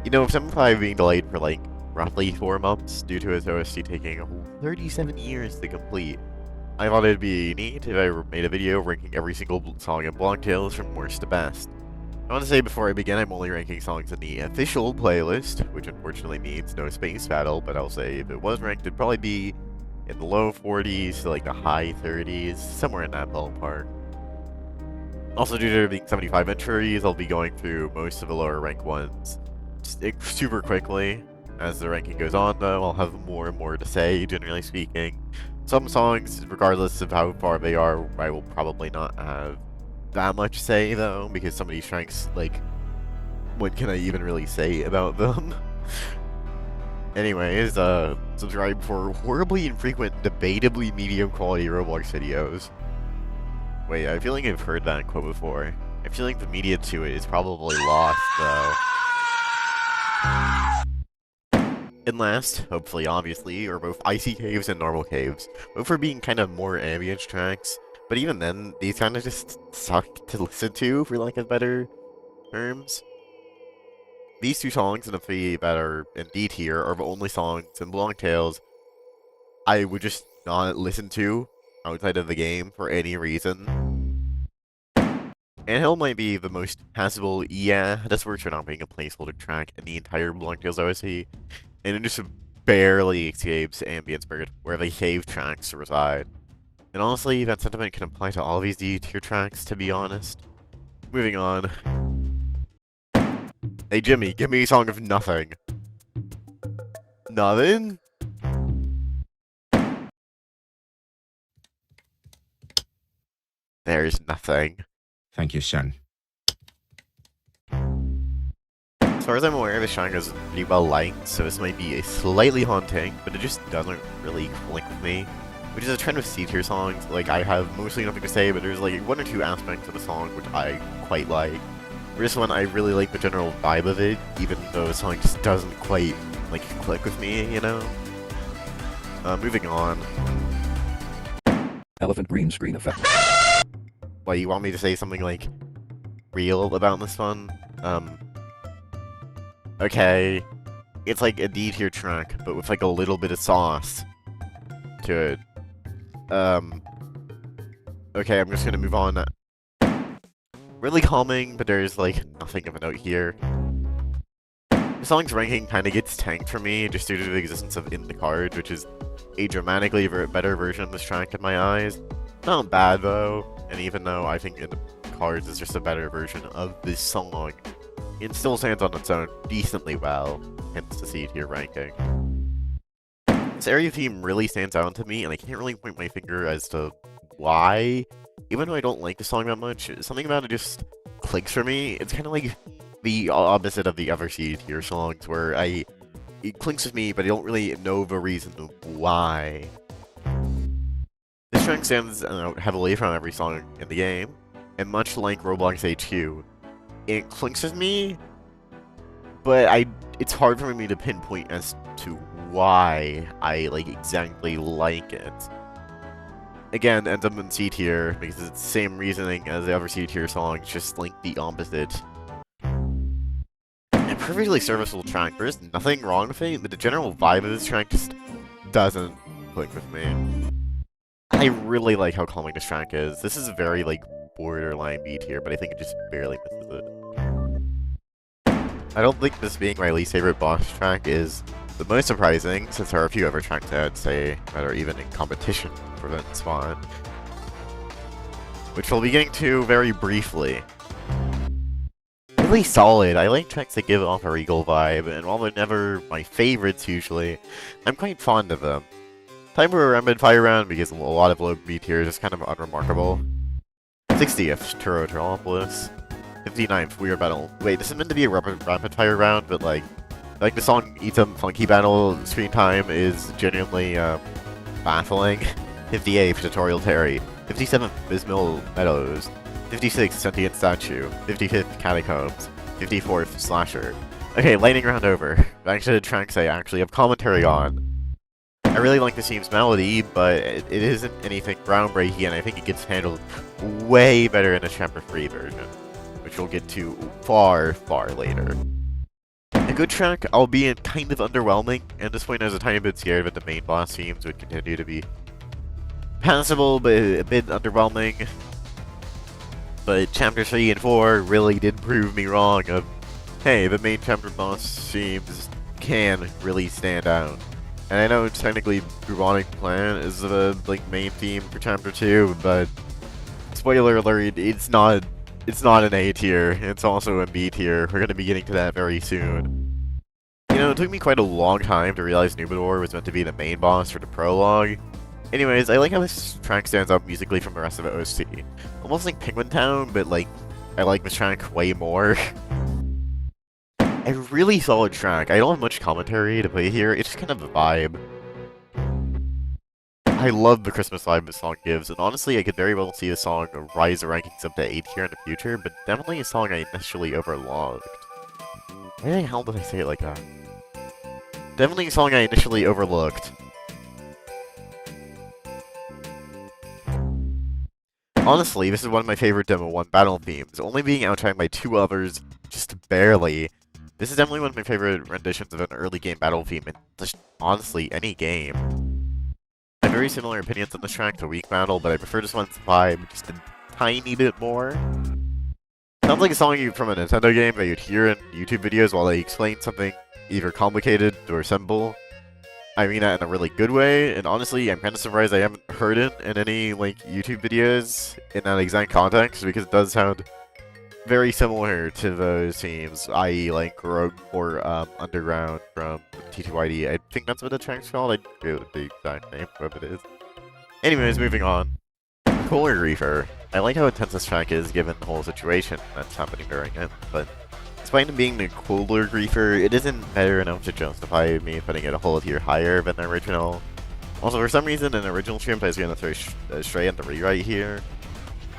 You know, 75 being delayed for like roughly 4 months due to its OST taking a whole 37 years to complete. I thought it'd be neat if I made a video ranking every single song in Block Tales from worst to best. I want to say before I begin, I'm only ranking songs in the official playlist, which unfortunately means no space battle, but I'll say if it was ranked, it'd probably be in the low 40s to like the high 30s, somewhere in that ballpark. Also, due to there being 75 entries, I'll be going through most of the lower rank ones super quickly. As the ranking goes on, though, I'll have more and more to say, generally speaking. Some songs, regardless of how far they are, I will probably not have that much to say, though, because some of these ranks, like, what can I even really say about them? Anyways, subscribe for horribly infrequent, debatably medium quality Roblox videos. Wait, I feel like I've heard that quote before. I feel like the media to it is probably lost, though. And last, hopefully obviously, are both Icy Caves and Normal Caves, both for being kind of more ambient tracks, but even then, these kind of just suck to listen to, for lack of better terms. These two songs and the three that are in D tier are the only songs in Block Tales I would just not listen to outside of the game for any reason. Anthill might be the most passable, yeah, this works for not being a placeholder track in the entire Block Tales OST, and it just barely escapes ambient spirit where the cave tracks reside. And honestly, that sentiment can apply to all of these D tier tracks, to be honest. Moving on. Hey Jimmy, give me a song of nothing. Nothing? There's nothing. Thank you, son. As far as I'm aware, this song is pretty well liked, so this might be a slightly haunting, but it just doesn't really click with me. Which is a trend with C-tier songs. Like, I have mostly nothing to say, but there's like one or two aspects of the song which I quite like. For this one, I really like the general vibe of it, even though the song just doesn't quite, like, click with me, you know? Moving on. Elephant green screen effect. What, you want me to say something, like, real about this one? Okay. It's like a D-tier track, but with, like, a little bit of sauce to it. Okay, I'm just gonna move on. Really calming, but there's, like, nothing of a note here. The song's ranking kinda gets tanked for me, just due to the existence of In the Cards, which is a dramatically better version of this track in my eyes. Not bad, though, and even though I think In the Cards is just a better version of this song, it still stands on its own decently well, hence the C-tier ranking. This area theme really stands out to me, and I can't really point my finger as to why. Even though I don't like the song that much, something about it just clicks for me. It's kind of like the opposite of the other C-tier songs, where it clicks with me, but I don't really know the reason why. This track stands out heavily from every song in the game, and much like Roblox HQ, it clicks with me, but it's hard for me to pinpoint as to why I exactly like it. Again, ends up in C tier because it's the same reasoning as the other C tier songs, just like the opposite. A perfectly serviceable track. There's nothing wrong with it, but the general vibe of this track just doesn't click with me. I really like how calming this track is. This is very borderline B tier, but I think it just barely misses it. I don't think this being my least favorite boss track is the most surprising, since there are a few other tracks I'd say that are even in competition for that spot, which we'll be getting to very briefly. Really solid. I like tracks that give off a regal vibe, and while they're never my favorites usually, I'm quite fond of them. Time for a rapid fire round because a lot of low B tiers is kind of unremarkable. 60th, Turotropolis. 59th, Weird Battle. Wait, this is meant to be a rapid fire round, but like the song Eat Some Funky Battle screen time is genuinely baffling. 58th, Tutorial Terry. 57th, Bismil Meadows. 56th, Sentient Statue. 55th, Catacombs. 54th, Slasher. Okay, lightning round over. Back to the tracks I actually have commentary on. I really like the theme's melody, but it isn't anything groundbreaking, and I think it gets handled way better in the Chapter 3 version, which we'll get to far, far later. The good track, albeit kind of underwhelming. At this point, I was a tiny bit scared that the main boss themes would continue to be passable, but a bit underwhelming. But Chapter 3 and 4 really did prove me wrong of, hey, the main chapter boss themes can really stand out. And I know it's technically Bubonic Plant is the main theme for Chapter 2, but spoiler alert, it's not an A tier, it's also a B tier. We're gonna be getting to that very soon. You know, it took me quite a long time to realize Nubador was meant to be the main boss for the prologue. Anyways, I like how this track stands out musically from the rest of the OST. Almost like Penguin Town, but I like this track way more. A really solid track. I don't have much commentary to play here, it's just kind of a vibe. I love the Christmas vibe this song gives, and honestly, I could very well see the song rise the rankings up to 8 here in the future, but definitely a song I initially overlooked. Why the hell did I say it like that? Definitely a song I initially overlooked. Honestly, this is one of my favorite Demo 1 battle themes, only being outshined by 2 others just barely. This is definitely one of my favorite renditions of an early game battle theme in just, honestly, any game. I have very similar opinions on this track to Weak Battle, but I prefer this one's vibe just a tiny bit more. Sounds like a song from a Nintendo game that you'd hear in YouTube videos while they explain something either complicated or simple. I mean that in a really good way, and honestly, I'm kind of surprised I haven't heard it in any, YouTube videos in that exact context, because it does sound very similar to those themes, i.e., Rogue or Underground from T2YD. I think that's what the track's called. I forget the exact name of it is. Anyways, moving on. Cooler Griefer. I like how intense this track is given the whole situation that's happening during it, but despite it being the Cooler Griefer, it isn't better enough to justify me putting it a whole tier higher than the original. Also, for some reason, in the original stream, I was going to throw straight at the rewrite here.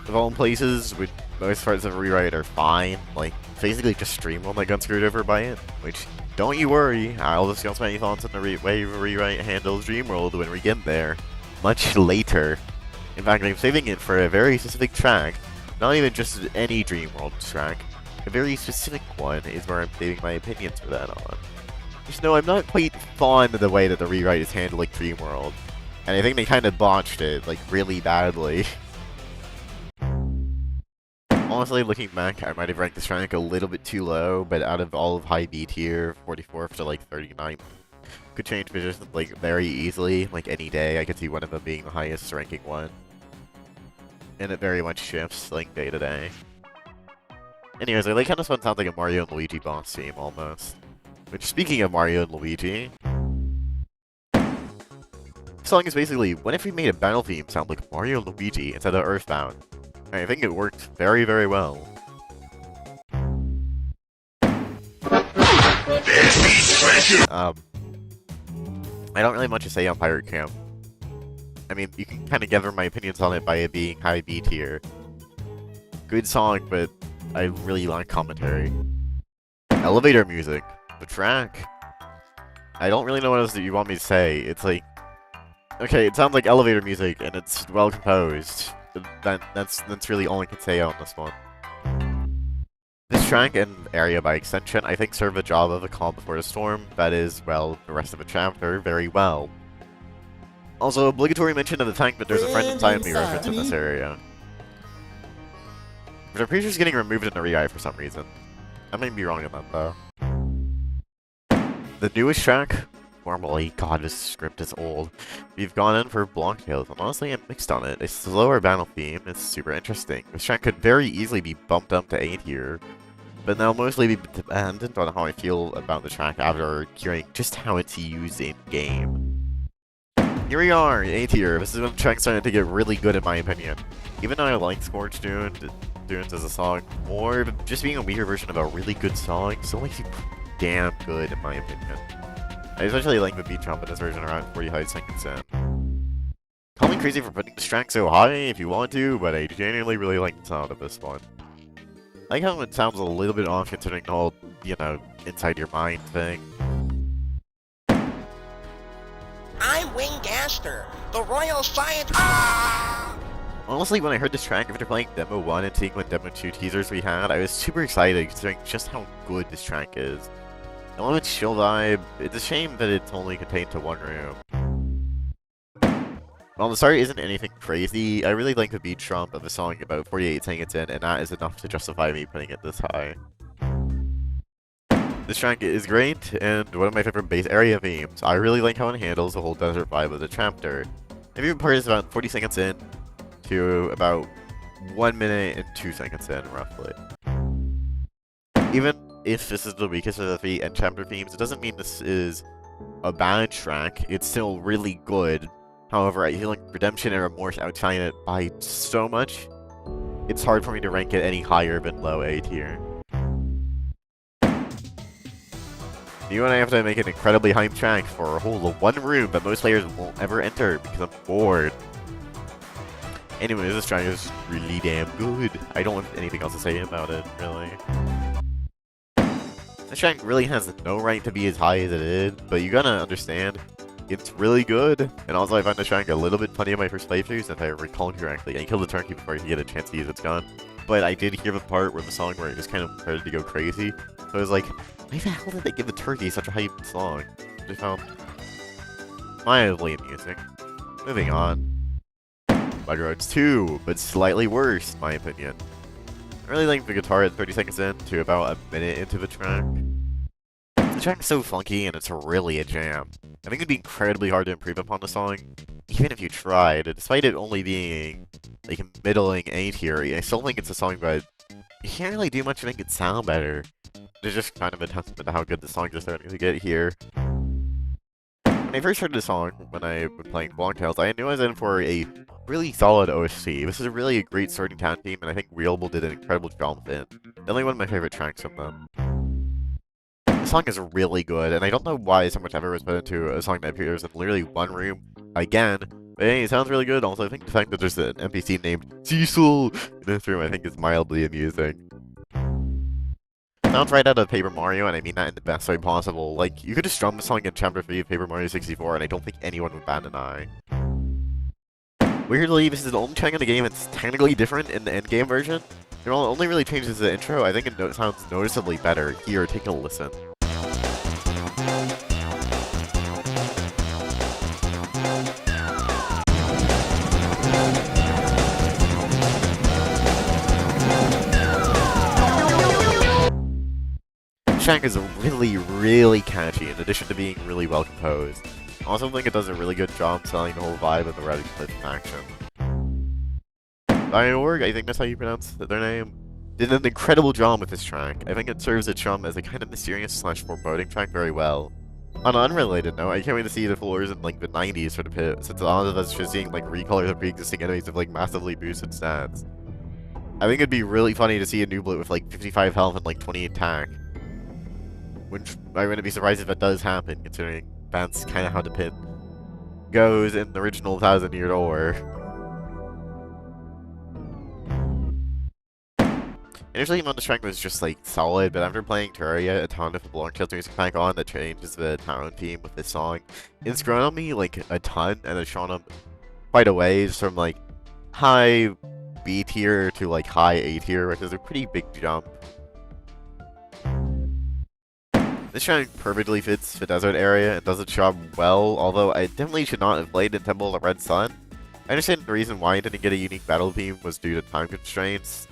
Of all places, with most parts of the rewrite are fine, basically just stream when I got screwed over by it, which, don't you worry, I'll discuss my thoughts on the way the rewrite handles Dreamworld when we get there, much later. In fact, I'm saving it for a very specific track, not even just any Dreamworld track, a very specific one is where I'm saving my opinions for that on. Just know I'm not quite fond of the way that the rewrite is handling Dreamworld, and I think they kind of botched it, really badly. Honestly, looking back, I might have ranked this track a little bit too low, but out of all of high B tier, 44th to 39th, could change positions very easily, any day. I could see one of them being the highest ranking one. And it very much shifts, day to day. Anyways, I like how this one sounds like a Mario and Luigi boss theme, almost. Which, speaking of Mario and Luigi, this song is basically, what if we made a battle theme sound like Mario and Luigi instead of Earthbound? I think it worked very, very well. I don't really much to say on Pirate Camp. I mean, you can kind of gather my opinions on it by it being high B tier. Good song, but I really like commentary. Elevator music. The track. I don't really know what else you want me to say. It's okay, it sounds like elevator music, and it's well composed. That's really all I can say on this one. This track and area by extension, I think serve the job of a calm before the storm, that is, well, the rest of the chapter, very well. Also, obligatory mention of the fact that there's a Friend Inside Me reference in this area. But I'm pretty sure it's getting removed in the re-eye for some reason. I might be wrong on that, though. The newest track, normally, god, this script is old. We've gone in for Block Tales, and honestly, I'm mixed on it. A slower battle theme is super interesting. This track could very easily be bumped up to A tier, but that'll mostly be dependent on how I feel about the track after hearing just how it's used in-game. Here we are, A tier. This is when the track's starting to get really good in my opinion. Even though I like Scorched Dunes as a song, more just being a weaker version of a really good song still makes you damn good in my opinion. I especially like the beat jump in this version around 45 seconds in. Call me crazy for putting this track so high if you want to, but I genuinely really like the sound of this one. I like how it sounds a little bit off considering the whole, inside your mind thing. I'm Winggaster, the Royal Science. Honestly, when I heard this track after playing Demo 1 and seeing what Demo 2 teasers we had, I was super excited considering just how good this track is. Element's chill vibe. It's a shame that it's only contained to one room. While the start isn't anything crazy, I really like the beat trump of the song about 48 seconds in, and that is enough to justify me putting it this high. This track is great, and one of my favorite bass area themes. I really like how it handles the whole desert vibe of the chapter. My favorite part is about 40 seconds in to about 1 minute and 2 seconds in, roughly. Even if this is the weakest of the 3 end chapter themes, it doesn't mean this is a bad track. It's still really good. However, I feel like Redemption and Remorse outshine it by so much, it's hard for me to rank it any higher than low A tier. You and I have to make an incredibly hype track for a whole one room that most players won't ever enter because I'm bored. Anyways, this track is really damn good. I don't have anything else to say about it, really. This track really has no right to be as high as it is, but you gotta understand, it's really good. And also, I found this track a little bit funny in my first playthroughs, if I recall correctly. I killed the turnkey before he get a chance to use its gun. But I did hear the part where the song where it just kind of started to go crazy. So I was like, why the hell did they give the turkey such a hype song? Which I found mildly amusing. Moving on. Bug Roads 2, but slightly worse, in my opinion. I really like the guitar at 30 seconds in to about a minute into the track. The track is so funky and it's really a jam. I think it'd be incredibly hard to improve upon the song, even if you tried. Despite it only being like a middling A tier, I still think it's a song, but you can't really do much to make it sound better. It's just kind of a testament to how good the songs are starting to get here. When I first heard the song, when I was playing Blongtails, I knew I was in for a really solid OST. This is a really great starting town theme, and I think Realable did an incredible job with it. Definitely one of my favorite tracks from them. The song is really good, and I don't know why so much effort was put into a song that appears in literally one room again. But hey, it sounds really good. Also, I think the fact that there's an NPC named Cecil in this room, I think is mildly amusing. Sounds right out of Paper Mario, and I mean that in the best way possible. Like, you could just strum the song in Chapter 3 of Paper Mario 64, and I don't think anyone would bat an eye. Weirdly, this is the only track in the game that's technically different in the endgame version. It only really changes the intro. I think it sounds noticeably better. Here, take a listen. This track is really, really catchy, in addition to being really well composed. I also think it does a really good job selling the whole vibe of the Red Cliff faction. Bioorg, I think that's how you pronounce their name, did an incredible job with this track. I think it serves its charm as a kind of mysterious / foreboding track very well. On an unrelated note, I can't wait to see the floors in like the 90s for the pit, since a lot of us just seeing like recolors of pre-existing enemies with like massively boosted stats. I think it'd be really funny to see a new Nublet with like 55 health and like 20 attack. Which I wouldn't be surprised if that does happen, considering that's kind of how the pit goes in the original 1000-year door. Initially, the track was just like solid, but after playing Terraria a ton of the Blongtails music pack on that changes the town theme with this song, it's grown on me like a ton, and it's shown up quite a ways from like high B tier to like high A tier, which is a pretty big jump. This track perfectly fits the desert area and does its job well, although I definitely should not have played in Temple of the Red Sun. I understand the reason why I didn't get a unique battle theme was due to time constraints,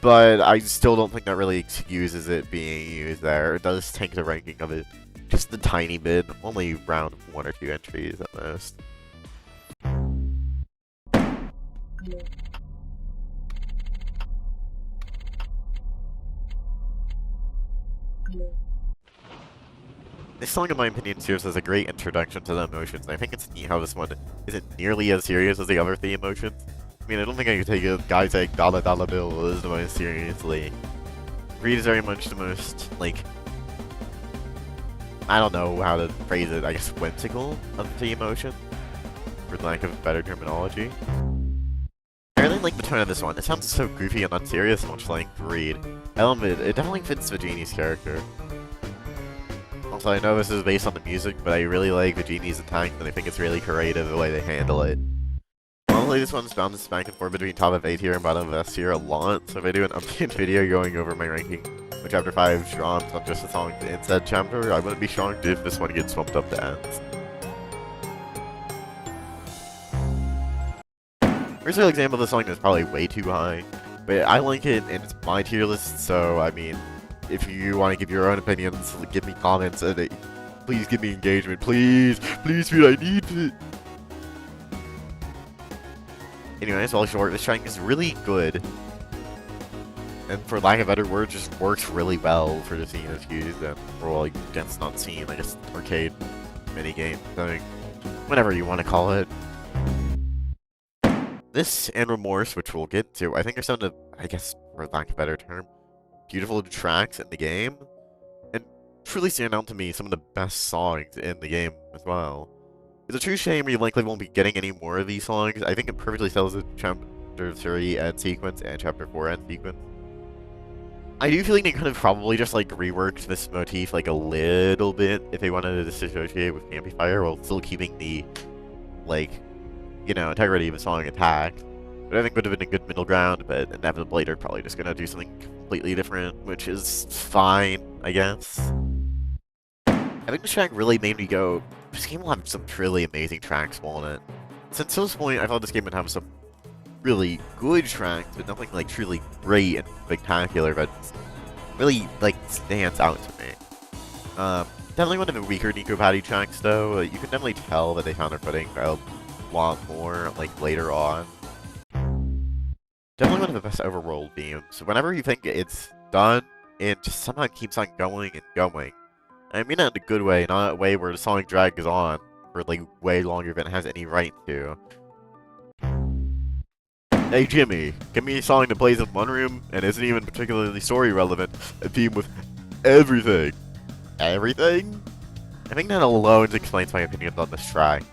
but I still don't think that really excuses it being used there. It does tank the ranking of it just a tiny bit, only around 1 or 2 entries at most. This song, in my opinion, serves as a great introduction to the emotions. I think it's neat how this one isn't nearly as serious as the other 3 emotions. I mean, I don't think I could take a guy saying dollar dollar bill as the most seriously. Greed is very much the most, like, I don't know how to phrase it, I guess whimsical of the 3 emotions, for lack of better terminology. I really like the tone of this one. It sounds so goofy and unserious, much like Greed. I love it. It definitely fits the genie's character. Also, I know this is based on the music, but I really like the genie's attack, and I think it's really creative the way they handle it. Honestly, this one's bounces back and forth between top of A tier and bottom of S tier a lot, so if I do an updated video going over my ranking with Chapter 5 drums on just the songs in said chapter, I wouldn't be shocked if this one gets bumped up to ends. First real example of the song is probably way too high, but I like it and it's my tier list, so I mean, if you want to give your own opinions, give me comments, and please give me engagement, please, dude, I need it. Anyways, well, short, this track is really good, and for lack of better words, just works really well for the scene it's used, and for all against not scene, I guess arcade minigame thing, whatever you want to call it. This and Remorse, which we'll get to, I think are some of the, I guess, for lack of a better term, beautiful tracks in the game, and truly stand out to me some of the best songs in the game as well. It's a true shame we likely won't be getting any more of these songs. I think it perfectly sells the Chapter 3 end sequence and Chapter 4 end sequence. I do feel like they could have probably just like reworked this motif like a little bit if they wanted to disassociate with Amplifier while still keeping the, like, you know, integrity of the song intact. But I think would have been a good middle ground, but inevitably they're probably just gonna do something completely different, which is fine, I guess. I think this track really made me go, this game will have some truly amazing tracks on it. Since this point, I thought this game would have some really good tracks, but nothing like truly great and spectacular, but really like stands out to me. Definitely one of the weaker Nico Patty tracks though. You can definitely tell that they found their footing a lot more like later on. Definitely one of the best overworld themes. Whenever you think it's done, it just somehow keeps on going and going. I mean that in a good way, not a way where the song drags on for like way longer than it has any right to. Hey Jimmy, give me a song that plays in one room and isn't even particularly story relevant, a theme with everything. Everything? I think that alone explains my opinions on this track.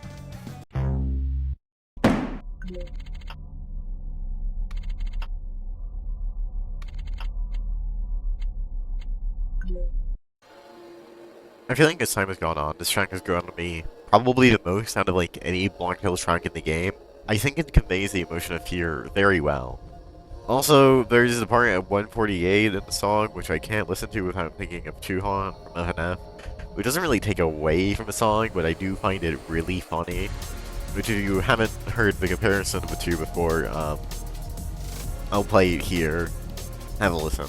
I feel like as time has gone on, this track has grown to me probably the most out of like any Block Hills track in the game. I think it conveys the emotion of fear very well. Also, there's the part at 148 in the song, which I can't listen to without thinking of Chuhan from LNF, which doesn't really take away from the song, but I do find it really funny. Which if you haven't heard the comparison of the two before, I'll play it here. Have a listen.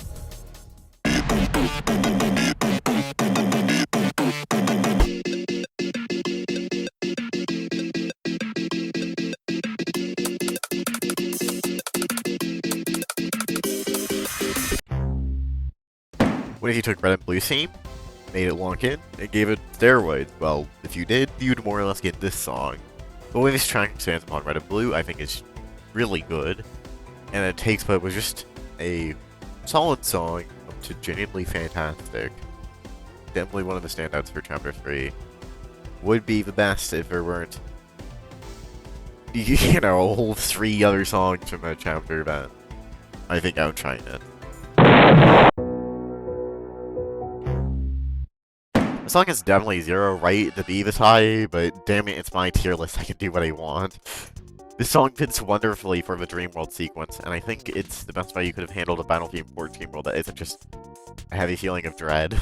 What if you took red and blue theme, made it lock in, and gave it steroids? Well, if you did, you'd more or less get this song. The way this track expands upon red and blue, I think is really good, and it takes what was just a solid song up to genuinely fantastic. Definitely one of the standouts for Chapter 3. Would be the best if there weren't, you know, a whole 3 other songs from that chapter that I think outshine it. The song is definitely zero right to be this high, but damn it, it's my tier list, I can do what I want. This song fits wonderfully for the Dream World sequence, and I think it's the best way you could have handled a Battlefield 4 Dream World that isn't just a heavy feeling of dread.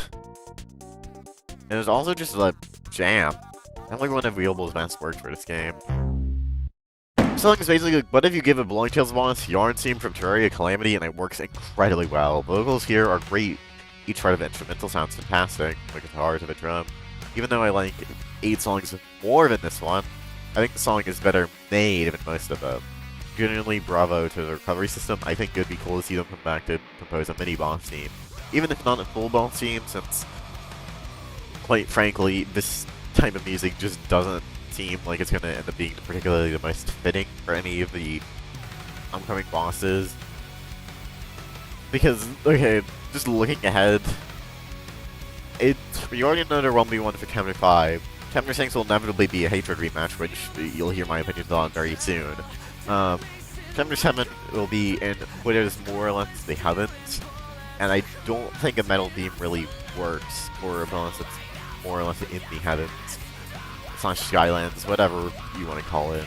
And it's also just a jam. Definitely one of Wheelable's best works for this game. The song is basically like, what if you give a Blowing Tales boss Yarn theme from Terraria Calamity, and it works incredibly well. The vocals here are great. Each part of the instrumental sounds fantastic, the guitars and the drum. Even though I like 8 songs more than this one, I think the song is better made than most of them. Genuinely bravo to the recovery system. I think it would be cool to see them come back to compose a mini boss theme. Even if not a full boss theme, since, quite frankly, this type of music just doesn't seem like it's going to end up being particularly the most fitting for any of the upcoming bosses. Because, okay, just looking ahead, we already know there won't be one for Chapter 5. Chapter 6 will inevitably be a Hatred rematch, which you'll hear my opinions on very soon. Chapter 7 will be in what is more or less the Heavens, and I don't think a metal theme really works for a boss that's more or less in the Heavens. Slash Skylands, whatever you want to call it.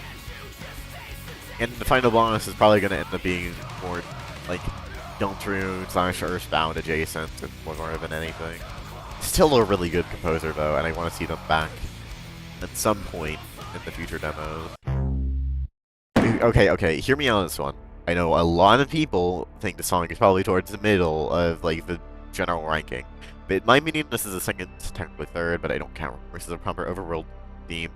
And the final boss is probably going to end up being more, like, Deltarune / Earthbound adjacent and more than anything. Still a really good composer though, and I want to see them back at some point in the future demos. Okay, hear me out on this one. I know a lot of people think the song is probably towards the middle of like the general ranking, but in my opinion, this is the second, technically third, but I don't count. This is a proper overworld theme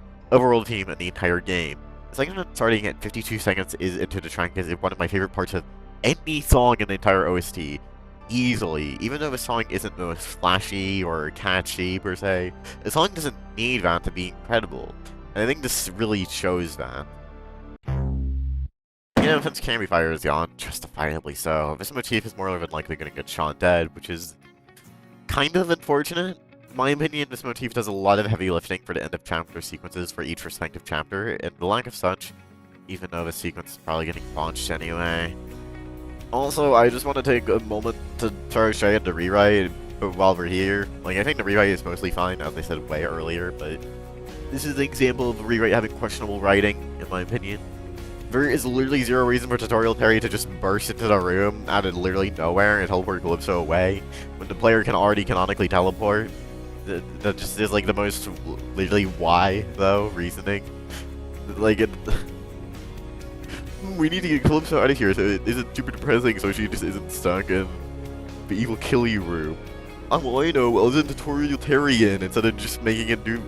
in the entire game. The second one starting at 52 seconds is into the track is one of my favorite parts of any song in the entire OST. Easily, even though the song isn't the most flashy or catchy per se, the song doesn't need that to be incredible, and I think this really shows that. You know, since Candy Fire is gone, justifiably so, this motif is more than likely going to get shot dead, which is kind of unfortunate. In my opinion, this motif does a lot of heavy lifting for the end of chapter sequences for each respective chapter, and the lack of such, even though the sequence is probably getting launched anyway. Also, I just want to take a moment to throw shade at the rewrite while we're here. Like, I think the rewrite is mostly fine, as I said way earlier, but this is an example of the rewrite having questionable writing, in my opinion. There is literally zero reason for Tutorial Terry to just burst into the room out of literally nowhere and teleport Calypso away, when the player can already canonically teleport. That just is like the most, literally why, though, reasoning. Like, we need to get Calypso out of here so it isn't super depressing so she just isn't stuck in the evil kill you room. I know, I was in Tutorial Terry instead of just making it do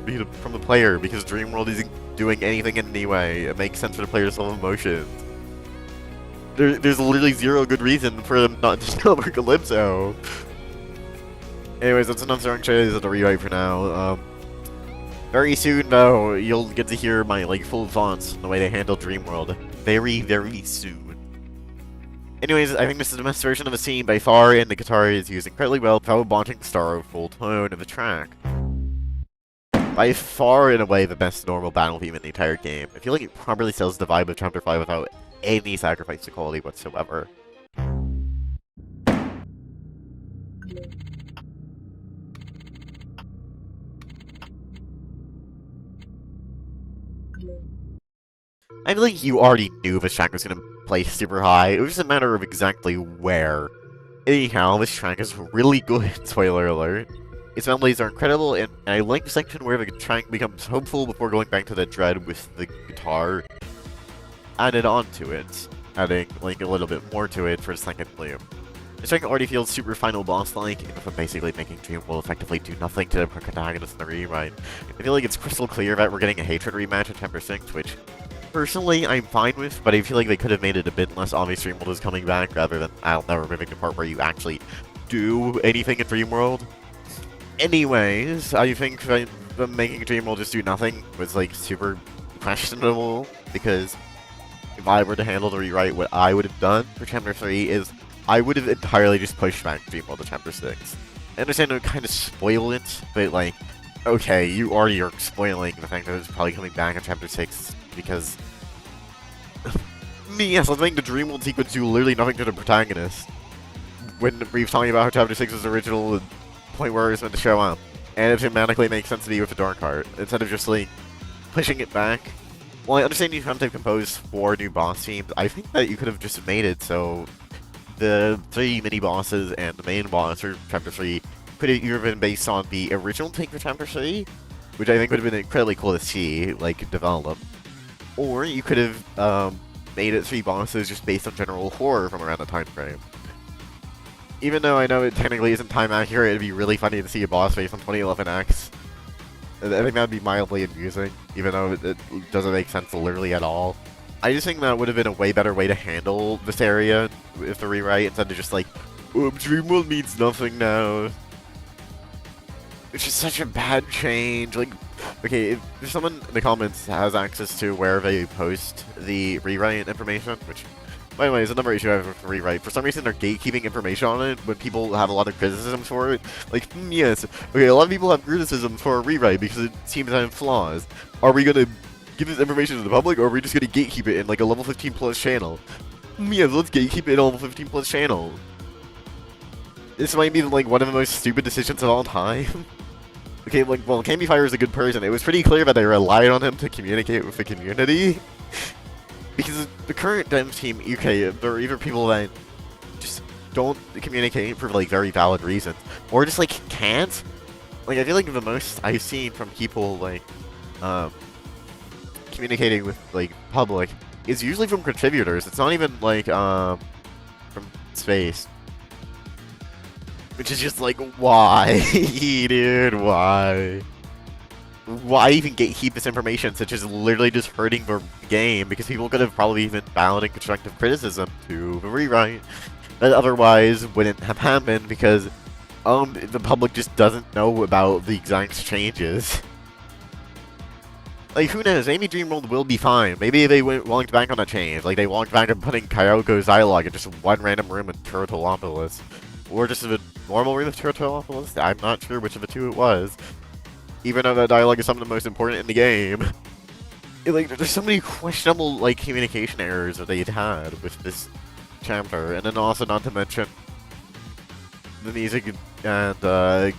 from the player, because Dreamworld isn't doing anything anyway. It makes sense for the player to solve emotions. There's literally zero good reason for them not to teleport Calypso. Anyways, that's enough throwing shades at the rewrite for now. Very soon, though, you'll get to hear my full thoughts on the way they handle Dreamworld. Very, very soon. Anyways, I think this is the best version of the scene by far, and the guitar is used incredibly well without bonding the star full tone of the track. By far, in a way, the best normal battle theme in the entire game. I feel like it properly sells the vibe of Chapter 5 without any sacrifice to quality whatsoever. I feel like you already knew this track was going to play super high, it was just a matter of exactly where. Anyhow, this track is really good, spoiler alert. Its melodies are incredible, and I like the section where the track becomes hopeful before going back to the dread with the guitar added onto it, adding a little bit more to it for a second loop. This track already feels super final boss-like, and with basically making Dreamworld effectively do nothing to the protagonist in the rewrite. I feel like it's crystal clear that we're getting a Hatred rematch in Chapter 6, which personally, I'm fine with, but I feel like they could have made it a bit less obvious Dreamworld is coming back, rather than I'll never moving the part where you actually do anything in Dreamworld. Anyways, I think that making Dreamworld just do nothing was super questionable, because if I were to handle the rewrite, what I would have done for Chapter 3 is I would have entirely just pushed back Dreamworld to Chapter 6. I understand it would kind of spoil it, but okay, you already are spoiling the fact that it's probably coming back in Chapter 6, because yes, let's make the Dreamworld sequence do literally nothing to the protagonist. When we've talking about how Chapter 6 was original, the point where it's meant to show up. And it thematically makes sense to be with the Dark Heart, instead of just pushing it back. Well, I understand you have to compose 4 new boss themes. I think that you could have just made it so the 3 mini-bosses and the main boss for Chapter 3 could have either been based on the original take for Chapter 3, which I think would have been incredibly cool to see, develop. Or you could have made it 3 bosses just based on general horror from around the time frame. Even though I know it technically isn't time accurate, it'd be really funny to see a boss based on 2011X. I think that'd be mildly amusing, even though it doesn't make sense literally at all. I just think that would have been a way better way to handle this area if the rewrite, instead of just Dreamworld means nothing now. It's just such a bad change. Okay, if someone in the comments has access to where they post the rewrite information, which, by the way, is another issue I have with the rewrite. For some reason, they're gatekeeping information on it when people have a lot of criticisms for it. Yes, okay, a lot of people have criticisms for a rewrite because it seems to have flaws. Are we gonna give this information to the public, or are we just gonna gatekeep it in a level 15 plus channel? Yes, let's gatekeep it in a level 15 plus channel. This might be one of the most stupid decisions of all time. Okay, well, Candy Fire is a good person. It was pretty clear that they relied on him to communicate with the community. Because the current dev team, okay, there are either people that just don't communicate for like very valid reasons, or just like can't. Like I feel like the most I've seen from people like communicating with like public is usually from contributors. It's not even like from space. Which is just like, why? Dude, why? Why even gatekeep this information such as literally just hurting the game? Because people could have probably even found in constructive criticism to the rewrite that otherwise wouldn't have happened because the public just doesn't know about the exact changes. Like, who knows? Maybe Dreamworld will be fine. Maybe they walked back on a change. Like, they walked back and putting Kyoko's dialogue in just one random room in Turtleopolis. Or just a normal room of Turtleopolis. I'm not sure which of the two it was. Even though that dialogue is some of the most important in the game. Like, there's so many questionable, like, communication errors that they'd had with this chapter. And then also, not to mention, the music and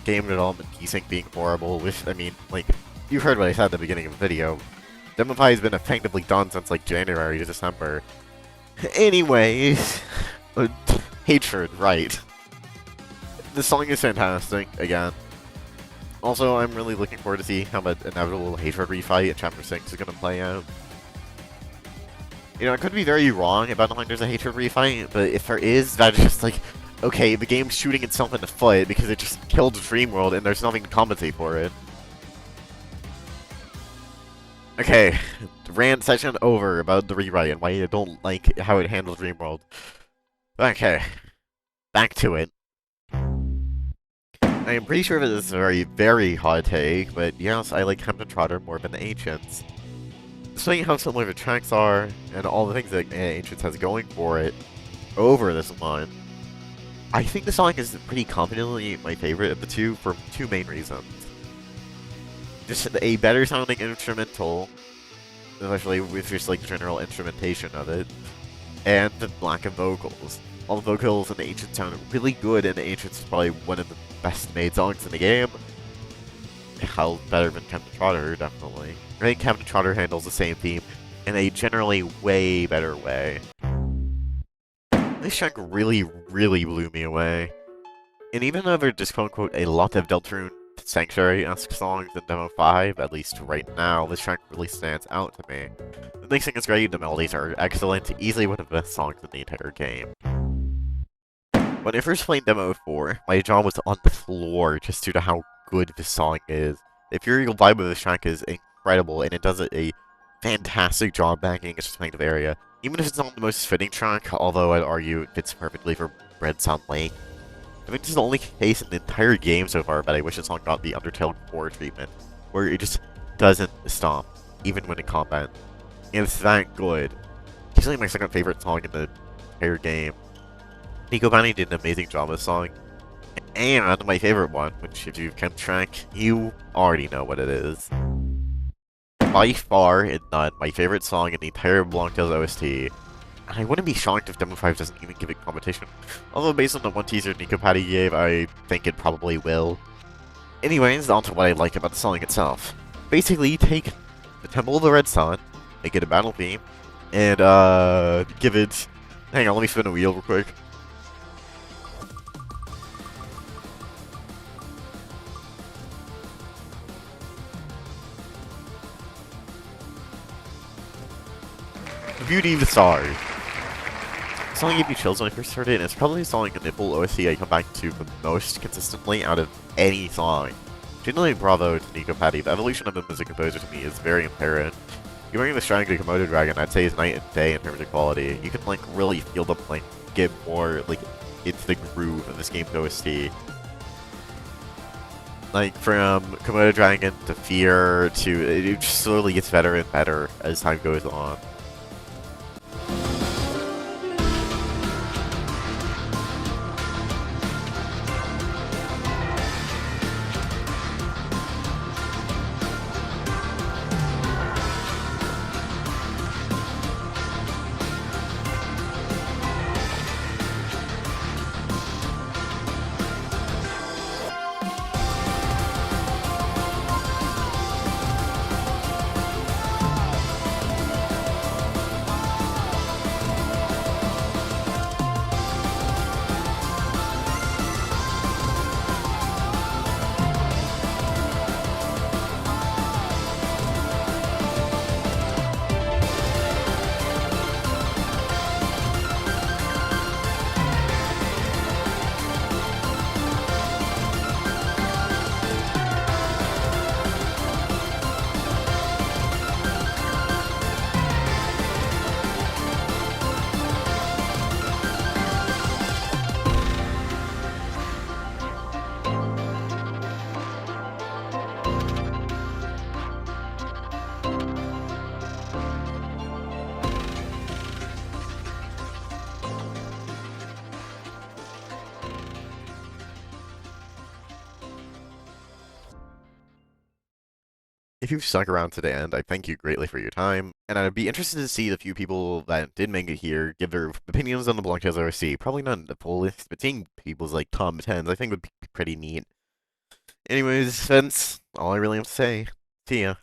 game development piecing being horrible, which, I mean, like, you heard what I said at the beginning of the video. Demify has been effectively done since, like, January to December. Anyways, hatred, right. The song is fantastic, again. Also, I'm really looking forward to see how that inevitable hatred refight in Chapter 6 is going to play out. You know, I could be very wrong about knowing there's a hatred refight, but if there is, that's just like, okay, the game's shooting itself in the foot because it just killed Dreamworld and there's nothing to compensate for it. Okay, rant session over about the rewrite and why I don't like how it handles Dreamworld. Okay, back to it. I am pretty sure that this is a very, very hot take, but yes, I like Captain Trotter more than the Ancients. Despite how similar the tracks are, and all the things that Ancients has going for it over this one, I think the song is pretty confidently my favorite of the two for two main reasons. Just a better sounding instrumental, especially with just like the general instrumentation of it, and the lack of vocals. All the vocals in the Ancient sound really good, and the Ancients is probably one of the best made songs in the game. Hell, better than Captain Trotter, definitely. I think Captain Trotter handles the same theme in a generally way better way. This track really, really blew me away. And even though there are just quote-unquote a lot of Deltarune Sanctuary-esque songs in Demo 5, at least right now, this track really stands out to me. The mixing is great, the melodies are excellent, easily one of the best songs in the entire game. When I first played Demo 4, my jaw was on the floor just due to how good this song is. The ethereal vibe of this track is incredible, and it does a fantastic job backing its respective area. Even if it's not the most fitting track, although I'd argue it fits perfectly for Red Sun Lake. I think this is the only case in the entire game so far that I wish the song got the Undertale core treatment, where it just doesn't stop, even when in combat. And it's that good. It's like my second favorite song in the entire game. Nico Bani did an amazing job with the song. And my favorite one, which if you've kept track, you already know what it is. By far and none, my favorite song in the entire Blanca's OST. And I wouldn't be shocked if Demo 5 doesn't even give it competition. Although based on the one teaser Nico Patty gave, I think it probably will. Anyways, on to what I like about the song itself. Basically, take the Temple of the Red Sun, make it a battle theme, and give it... Hang on, let me spin a wheel real quick. The Beauty of the Stars. The song gave me chills when I first heard it, and it's probably the song in Nipple OST I come back to the most consistently out of any song. Genuinely bravo to Nico Patty. The evolution of him as a composer to me is very apparent. Comparing the Shrine to Komodo Dragon, I'd say is night and day in terms of quality. You can like really feel them like get more like into the groove of this game's OST. Like from Komodo Dragon to Fear to it just slowly gets better and better as time goes on. If you've stuck around to the end, I thank you greatly for your time, and I'd be interested to see the few people that did make it here give their opinions on the Blanchez OST. Probably not the full list, but seeing people's like top tens, I think would be pretty neat. Anyways, that's all I really have to say. See ya.